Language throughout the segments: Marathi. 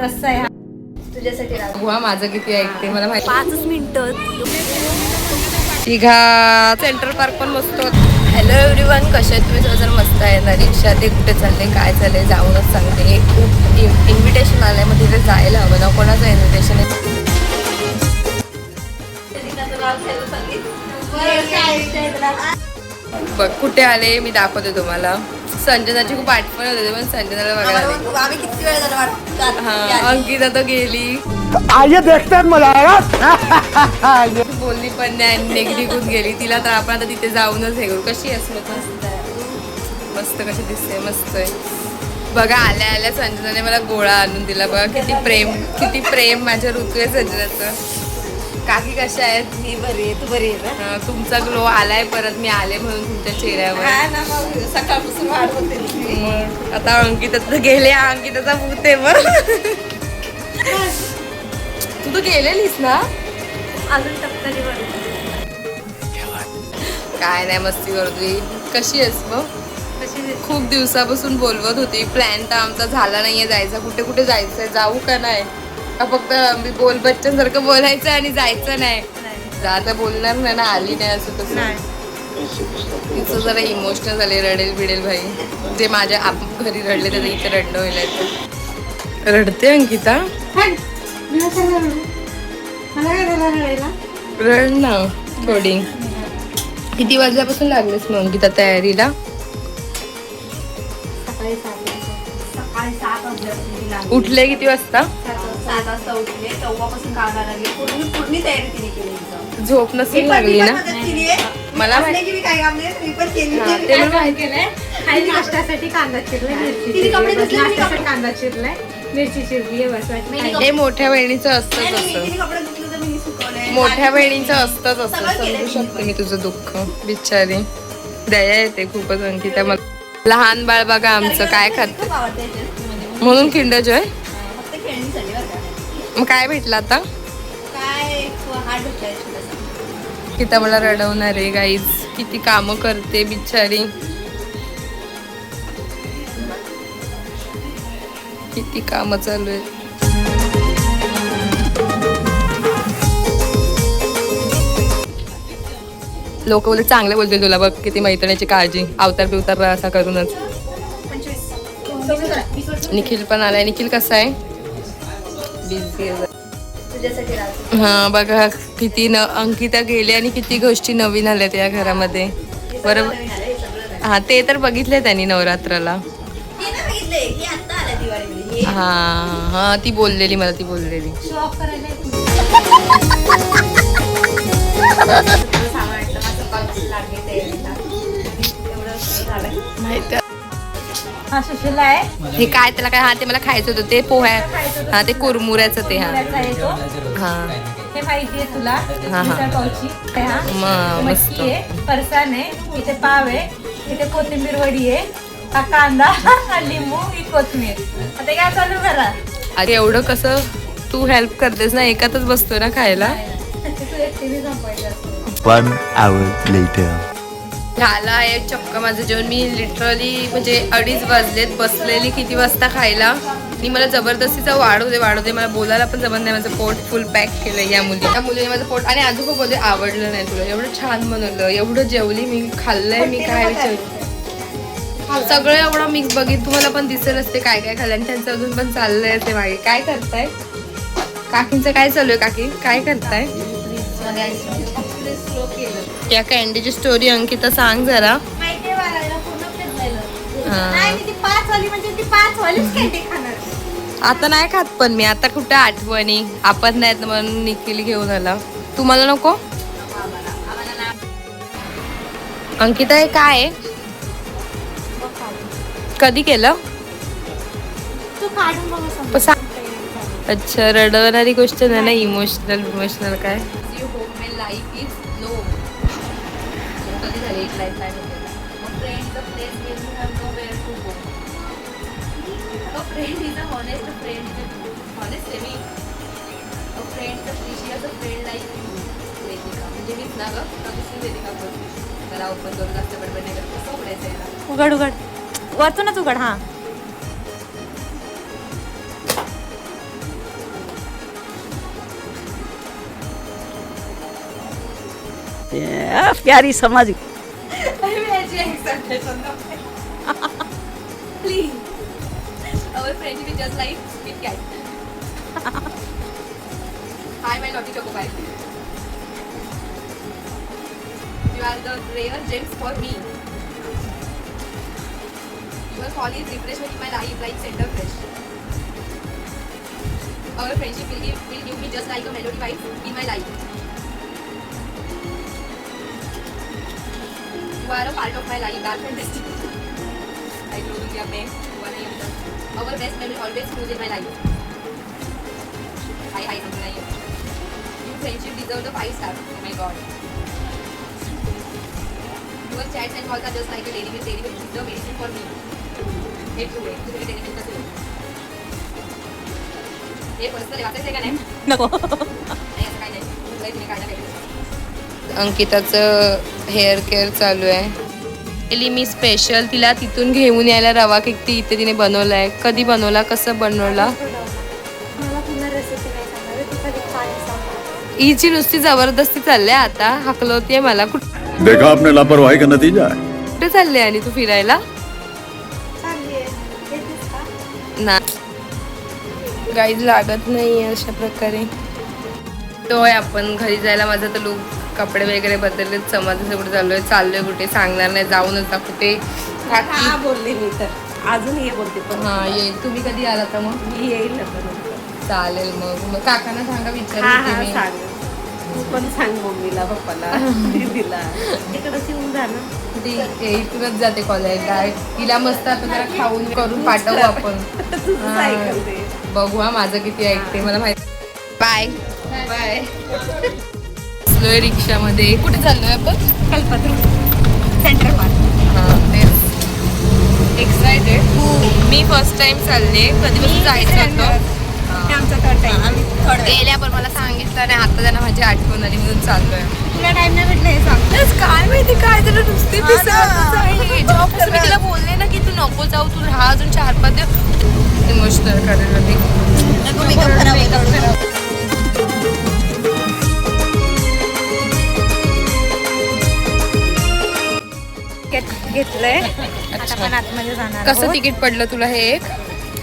रस्सा आहे तुझ्यासाठी. बुवा माझं किती ऐकते मला माहिती. 5 मिनिटं तिघा सेंट्रल पार्क पण मस्त होत. हॅलो एव्हरीवन, कसे आहेत तुम्ही? जर मस्त आहे ना. रिक्षा ते कुठे चालले काय चाललंय जाऊनच सांगते. खूप इन्व्हिटेशन आलंय, मग तिथे जायला हवं ना. कोणाचं इन्व्हिटेशन आहे? बघ कुठे आले मी दाखवते तुम्हाला. संजनाची खूप आठवण होते पण संजनाला बघायला आम्ही किती वेळ झाला. हा अंकिता तर गेली. आइए देखते हैं मजा बोलली पण नाही, निघून गेली. तिला तर आपण आता तिथे जाऊनच हे करू. कशी आहेस? मस्त कशी दिसते? मस्त आहे. बघा आल्या आल्या संजनाने मला गोळा आणून दिला. बघा किती प्रेम माझ्या ऋतू आहे संजनाचं. काकी कशा आहेत? मी बरी आहे. तू बरी आहे ना? तुमचा ग्लो आलाय परत. मी आले म्हणून तुमच्या चेहऱ्यावर. सकाळपासून वाढ होते. आता अंकिता तर गेले. अंकिताचा भूत आहे मग. तू तर गेलेलीस ना? अजून टप्प्याने काय नाही, मस्ती करतोय. कशी आहेस मग? खूप दिवसापासून बोलवत होती. प्लॅन तर आमचा झाला नाहीये जायचा. कुठे कुठे जायचंय? जाऊ का नाही? का फक्त मी बोल बच्चनसारखं बोलायचं आणि जायचं नाही? आता बोलणार नाही ना. आली नाही असं तसं. तिचं जरा इमोशनल झाले. रडेल बिडेल भाई. जे माझ्या घरी रडले तर इथे रडणं होईल. रडते अंकिता? रड ना थोडी. किती वाजल्यापासून लागलेस मग अंकिता तयारीला? सकाळी 7 वाजल्यापासून उठले किती वाजता? 7 वाजता उठले. तेव्हापासून कामाला लागले. पूर्ण तयारी तिने केली. झोप नसेल लागली ना? मला माहिती मी काय काम नाही. मी पण केली. ते मला माहिती. नाश्त्यासाठी कांदा चिरलाय, मिरची कांदा चिरलाय, मिरची चिरली आहे. हे मोठ्या बहिणीचं असतंच असतं. मोठ्या बहिणीचं असतंच असतं. समजू शकते मी तुझं दुःख. बिचारी दया येते खूपच अंकिता मला. लहान बाळ बघा आमचं काय खात म्हणून किंडर जॉय. मग काय भेटलं आता? किती मला रडवणार आहे गाईज. किती कामं करते बिचारी. किती कामं चालू आहेत. लोक बोलते चांगले बोलतील तुला. बघ किती मैत्रिणीची काळजी. अवतार बिवतार असा करूनच. निखिल पण आलाय. निखिल कसा आहे? बिझी आहे. हा बघा किती अंकिता गेली आणि किती गोष्टी नवीन आल्यात या घरामध्ये. बरोबर. हा ते तर बघितले त्यांनी नवरात्राला. हा हा ती बोललेली मला. ती बोललेली माहिती. हे काय त्याला काय? हा ते मला खायचं होतं. ते पोह्या. हा ते कुरमुऱ्याचं ते. हा हा हे माहितीये तुला? हा. मस्त. फरसाण आहे, इथे पाव आहे, इथे कोथिंबीर वडी आहे, हा कांदा, लिंबू, ही कोथिंबीर. आता काय चालू करा? अरे एवढं कसं तू हेल्प करतेस ना? एकातच बसतोय ना खायला. 1 hour later. झालं आहे चक्क माझं जेवण. मी लिटरली म्हणजे 2:30 वाजलेत बसलेली किती वाजता खायला. आणि मला जबरदस्तीचा वाढवते. मला बोलायला पण जमत नाही. माझं पोट फुल पॅक केलं या मुलीने माझं पोट. आणि आजोबा बोलले आवडलं नाही तुला. एवढं छान बनवलं. एवढं जेवली मी. खाल्लंय मी. काय विचार सगळं एवढं मिक्स बघित. तुम्हाला पण दिसेल असते काय काय खाल्लं. आणि त्यांचं अजून पण चाललंय ते मागे. काय करताय? काकींचं काय चालू आहे? काकी काय करताय? या कॅन्डीची स्टोरी अंकिता सांग जरा. आता नाही खात पण मी. आता कुठे आठवणी आपण नाहीत म्हणून निखिल घेऊन आला. तुम्हाला नको? अंकिता हे काय आहे? कधी केलं? अच्छा रडवणारी गोष्ट नाही ना. इमोशनल काय? Life is no. कधी झाली एक लाईफ आहे friend place where you have no where to go. A friend is a honest friend. Honest आहे मी. A friend a precious a friend like you. Vedika म्हणजे मीच ना गं. दुसरी वेदिका बोलते. मला ओपन करून जास्त बडबड नाही करत. कसं उघडायचं याला? उघड वरतूनच उघड. हा करते हैं प्यारी समझ Please. Our friendship is just like Kit Kat. Hi, my naughty Choco Pie. You are the rare gems for me. Your call is refreshment in my life, like center fresh. Our friendship will give me just like a melody vibe in my life. You are a part of my life, dark and destiny. I told you, मैं हुआ नहीं अभी तक. Our best memory always fused in my life. Hi, something like that. Your friendship deserves the 5 stars. Oh my God. Your chats and calls are just like a dairy milk. Dairy milk is the medicine for me. हे true आहे. तुझे dairy milk कसं आहे? हे पर्सनल वाचायचं का नाही? नको नाही असं काही नाही. तुला तुम्ही काढला पाहिजे. अंकिताचं हेअर केअर चालू आहे. मी स्पेशल तिला तिथून घेऊन यायला रवा केक ती इथे तिने बनवलाय. कधी बनवला, कसं बनवला, हिची नुसती जबरदस्ती चालले. आता हकलवतीये मला. देखा आपने लापरवाही का नतीजा है. कुठे चालले आणि तू फिरायला ना? गाईज लागत नाही अशा प्रकारे. तो आपण घरी जायला माझा तर लुक कपडे वगैरे बदलले. समाजाचं कुठे चाललोय कुठे सांगणार नाही. जाऊनच कुठे बोलले मी तर अजून हे बोलते पण हा येईल. तुम्ही कधी आला तर मग मी येईल चालेल. मग काकांना सांगा विचारते मी. तू पण सांग मम्मीला पप्पाला दिला तिकडंच येऊन झालं. ती इथूनच जाते कॉलेजला. तिला मस्त आता जरा खाऊन करून पाठवू आपण. बघू हा माझं किती ऐकते मला माहिती. Bye bye. बसलोय रिक्षामध्ये. कुठे चाललोय आपण? Kalpataru centre park. हां तेच एक्सायटेड. मी फर्स्ट टाइम चालले. कधीपासून जायचं होतं. आमचा थर्ड टाइम. गेल्या पण मला सांगितलं नाही. आता त्यांना माझी आठवण आली म्हणून चाललोय. तुला टाइम नाही भेटला हे सांग. काय माहिती काय झालं. नुसते मी तिला बोलले ना की तू नको जाऊ, तू राहा अजून 4-5 दिवस. इमोशनल करायला मी घेतलंय. आता पण आतमध्ये जाणार. कसं तिकीट पडलं तुला हे एक?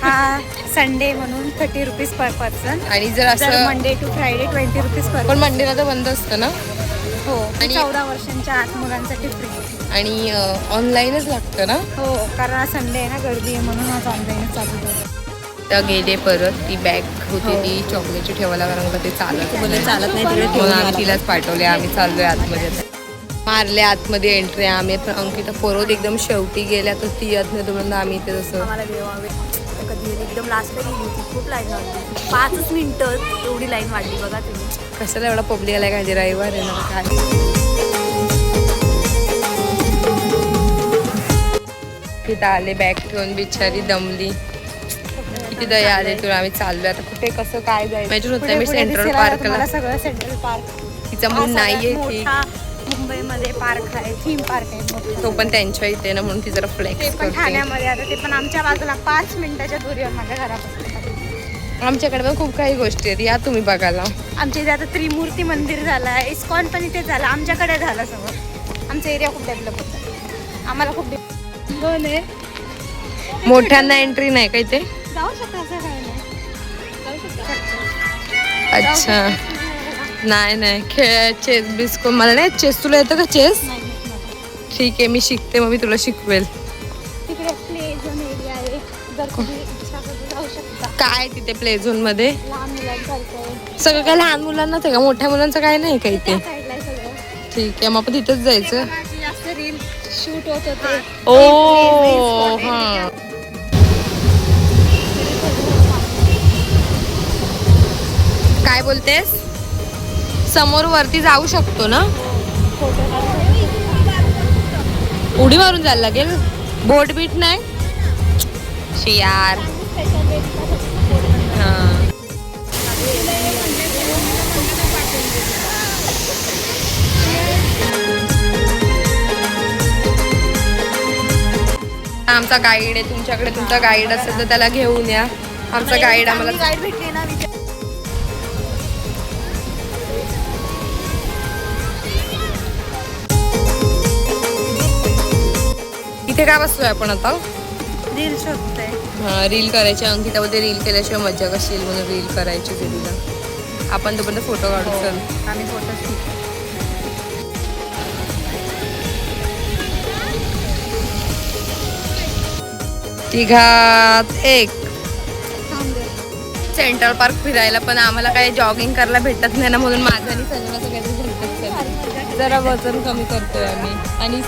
हा संडे म्हणून 30 रुपीज पर पर्सन. आणि जर असं मंडे टू फ्रायडे 20 रुपीज पर. पण मंडेला तर बंद असतं ना? हो. आणि 14 वर्षांच्या आत मुलांसाठी फ्री. आणि ऑनलाईनच लागतं ना? हो कारण संडे आहे ना, गर्दी आहे म्हणून आज ऑनलाईनच चालू आहे. तर गेले परत. ती बॅग होती ती चॉकलेटची ठेवायला, कारण का ते चालत नाही म्हणून आम्ही तिलाच पाठवले. आम्ही चाललोय आतमध्ये. मारले आतमध्ये एंट्री. आम्ही अंकिता परत एकदम शेवटी गेल्या तर ती आतमध्ये म्हणून आम्ही ते जसं आम्हाला कधी एकदम लास्टला गेली होती. खूप लाईन वाढली. 5 मिनिटं एवढी लाईन वाढली बघा तुम्ही. कशाला एवढा पब्लिक आलाय काय? रविवार आहे ना काय. तिथं आले बॅग ठेवून. बिचारी दमली. किती दया आले तुला. आम्ही चाललोय आता कुठे कसं काय जायचं माहिती होतं. मी सेंट्रल पार्कला. सगळं सेंट्रल पार्क. तिचा मूड नाहीये ठीक. मुंबईमध्ये पार्क आहे, थीम पार्क आहे. तो पण त्यांच्या इथे ना म्हणून ती जरा ते फ्लेक्स पण करते. ठाण्यामध्ये. आता ते पण आमच्या बाजूला 5 मिनिटाच्या दूरीवर माझ्या घरापासून. आमच्याकडे पण खूप काही गोष्टी आहेत. या तुम्ही बघायला. आमच्या इथे आता त्रिमूर्ती मंदिर झालं आहे. इस्कॉन पण इथे झालं. आमच्याकडे झालं सगळं. आमचा एरिया खूप डेव्हलप होतं. आम्हाला खूप दोन आहे. मोठ्यांना एंट्री नाही का इथे? जाऊ शकता असं काही नाही. अच्छा नाही खेळ चेस बिस्को मला नाही. चेस तुला येतं का चेस? ठीक आहे मी शिकते. मग मी तुला शिकवेल. तिकडे प्ले झोन एरिया आहे. जर तुम्ही इच्छा करून जाऊ शकता. काय तिथे प्ले झोन मध्ये? लहान मुलांसारखं सगळं काय लहान मुलांनाच आहे का? मोठ्या मुलांचं काय नाही का इथे? साईडला आहे सगळं. ठीक आहे मग आपण तिथेच जायचं. जास्त रील शूट होत होते. ओ हा. काय बोलतेस? समोर वरती जाऊ शकतो ना? उडी मारून जायला लागेल. बोट बीट नाही यार. हा आमचा गाईड आहे. तुमच्याकडे तुमचा गाईड असेल तर त्याला घेऊन या. आमचा गाईड आम्हाला गाईड भेटले ना. इथे काय बसतोय आपण आता? रील शोधते. हा, रील करायची. अंकिता बोलते रील केल्याशिवाय मजा कशी येईल म्हणून रील करायची तिला. आपण तोपर्यंत फोटो काढू. चल आम्ही फोटो तिघात एक. सेंट्रल पार्क फिरायला पण आम्हाला काय जॉगिंग करायला भेटत नाही ना, म्हणून माझं आणि संजनाचं काहीतरी भेटत जरा वजन कमी करतोय आम्ही. आणि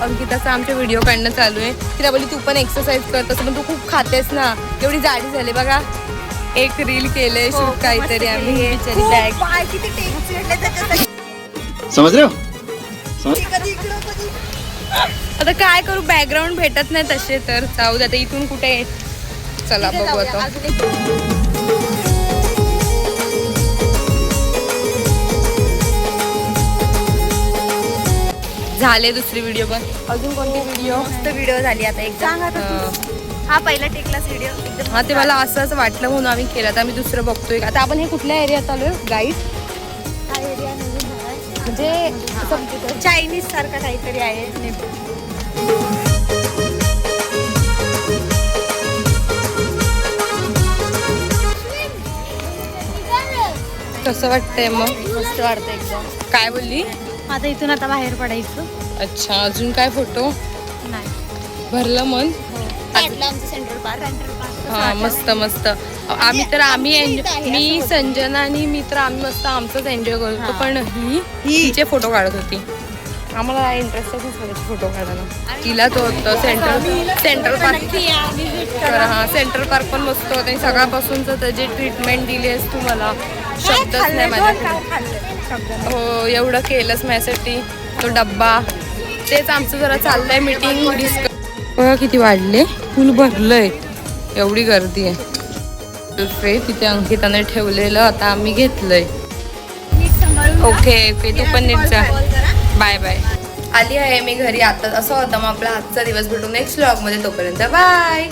अंकिताचा आमचे व्हिडिओ काढणं चालू आहे. तिला बोलली तू पण एक्सरसाइज करतस, पण तू खूप खातेस ना, एवढी जाडी झाली बघा. एक रील केले शूट काहीतरी आम्ही. बिचारी बॅग. समझ रहे हो? आता काय करू, बॅकग्राऊंड भेटत नाही तसे, तर जाऊ दे आता. इथून कुठे चला बघू आता. झाले दुसरी व्हिडिओ पण. अजून कोणती व्हिडिओ? मस्त व्हिडिओ झाली आता एक. सांग आता हा पहिला टेकलाच व्हिडिओ एकदम. हा, ते मला असंच वाटलं म्हणून आम्ही केला. आता आम्ही दुसरं बघतोय. आता आपण हे कुठल्या एरियात आलोय? गाईड हा एरिया नवीन झालाय. म्हणजे चायनीज सारखा काहीतरी आहे. कसं वाटतंय मग? मस्त वाटतं एकदम. काय बोलली? आता इथून आता बाहेर पडायचं. अच्छा, अजून काय फोटो? नाही भरलं मन. आमचं सेंट्रल पार्क. हा, मस्त मस्त. आम्ही एन्जॉय, मी संजना आणि मित्र आम्ही मस्त आमचंच एन्जॉय करतो. पण हिचे फोटो काढत होती. आम्हाला इंटरेस्टच नसतं फोटो काढायला. तिला तो होतं सेंट्रल पार्क. हा, सेंट्रल पार्क पण मस्त होतं. आणि सकाळपासूनच त्याची ट्रीटमेंट दिली आहेस तू, मला शब्दच नाही माझ्याकडे. हो, एवढं केलंच माझ्यासाठी. तो डब्बा, तेच आमचं जरा चाललंय मीटिंग डिस्कस. बघा किती वाढले, फुल भरलंय, एवढी गर्दी आहे. तिथे अंकिताने ठेवलेलं, आता आम्ही घेतलंय. ओके ओके, तू पण नीट जा. Bye bye. आली आहे मी घरी आता. असं होतं मग आपला आजचा दिवस. भेटू नेक्स्ट व्लॉग मध्ये. तोपर्यंत बाय.